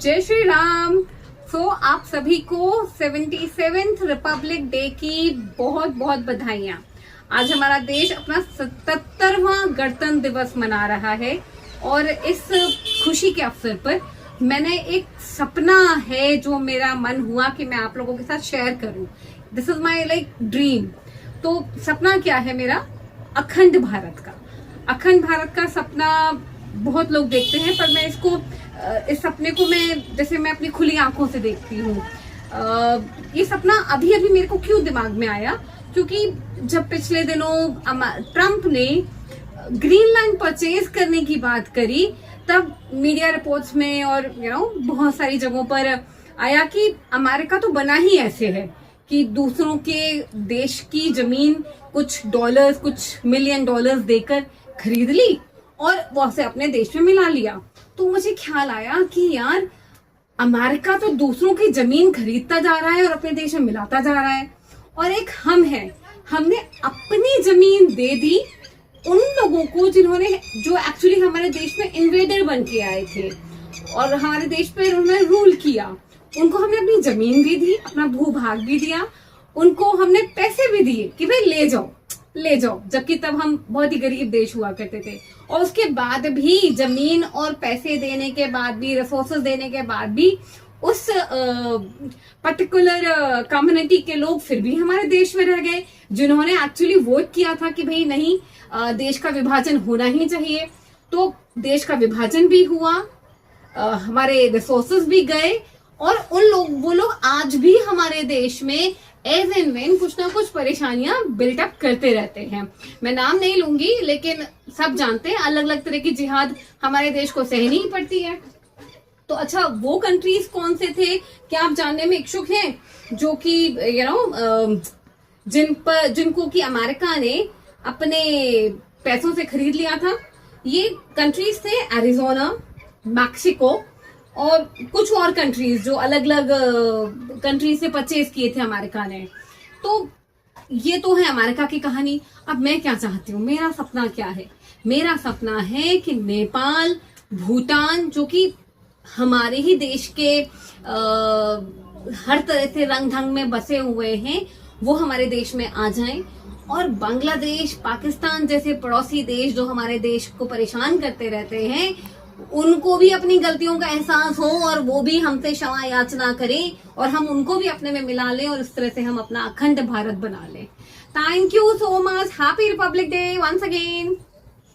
जय श्री राम। आप सभी को 77th रिपब्लिक डे की बहुत बहुत बधाइयाँ। आज हमारा देश अपना 77वां गणतंत्र दिवस मना रहा है और इस खुशी के अवसर पर मैंने एक सपना है जो मेरा मन हुआ कि मैं आप लोगों के साथ शेयर करूं। This is my dream. तो सपना क्या है मेरा? अखंड भारत का। अखंड भारत का सपना बहुत लोग देखते हैं, पर मैं इस सपने को मैं अपनी खुली आंखों से देखती हूँ। ये सपना अभी अभी मेरे को क्यों दिमाग में आया, क्योंकि जब पिछले दिनों ट्रम्प ने ग्रीनलैंड परचेज करने की बात करी, तब मीडिया रिपोर्ट्स में और बहुत सारी जगहों पर आया कि अमेरिका तो बना ही ऐसे है कि दूसरों के देश की जमीन कुछ मिलियन डॉलर्स देकर खरीद ली और वो उसे अपने देश में मिला लिया। तो मुझे ख्याल आया कि यार, अमेरिका तो दूसरों की जमीन खरीदता जा रहा है और अपने देश में मिलाता जा रहा है, और एक हमने अपनी जमीन दे दी उन लोगों को जो एक्चुअली हमारे देश में इन्वेडर बन के आए थे और हमारे देश पे उन्होंने रूल किया। उनको हमने अपनी जमीन भी दी, अपना भूभाग भी दिया, उनको हमने पैसे भी दिए कि भाई ले जाओ, जबकि तब हम बहुत ही गरीब देश हुआ करते थे। और उसके बाद भी जमीन और पैसे देने के बाद भी, रिसोर्सेज देने के बाद भी, उस पर्टिकुलर कम्युनिटी के लोग फिर भी हमारे देश में रह गए, जिन्होंने एक्चुअली वोट किया था कि भाई नहीं, देश का विभाजन होना ही चाहिए। तो देश का विभाजन भी हुआ, हमारे रिसोर्सेज भी गए, और वो लोग आज भी हमारे देश में एज एंड वेन कुछ ना कुछ परेशानियां बिल्टअप करते रहते हैं। मैं नाम नहीं लूंगी, लेकिन सब जानते हैं अलग अलग तरह की जिहाद हमारे देश को सहनी ही पड़ती है। तो अच्छा, वो कंट्रीज कौन से थे, क्या आप जानने में इच्छुक हैं? जो कि जिनको कि अमेरिका ने अपने पैसों से खरीद लिया था। ये कंट्रीज थे एरिजोना, मैक्सिको और कुछ और कंट्रीज जो अलग अलग कंट्रीज से परचेज किए थे अमेरिका ने। तो ये तो है अमेरिका की कहानी। अब मैं क्या चाहती हूँ, मेरा सपना क्या है? मेरा सपना है कि नेपाल, भूटान, जो कि हमारे ही देश के हर तरह से रंग ढंग में बसे हुए हैं, वो हमारे देश में आ जाएं, और बांग्लादेश, पाकिस्तान जैसे पड़ोसी देश जो हमारे देश को परेशान करते रहते हैं, उनको भी अपनी गलतियों का एहसास हो और वो भी हमसे क्षमा याचना करें और हम उनको भी अपने में मिला लें और इस तरह से हम अपना अखंड भारत बना लें। Thank you so much. Happy republic day once again.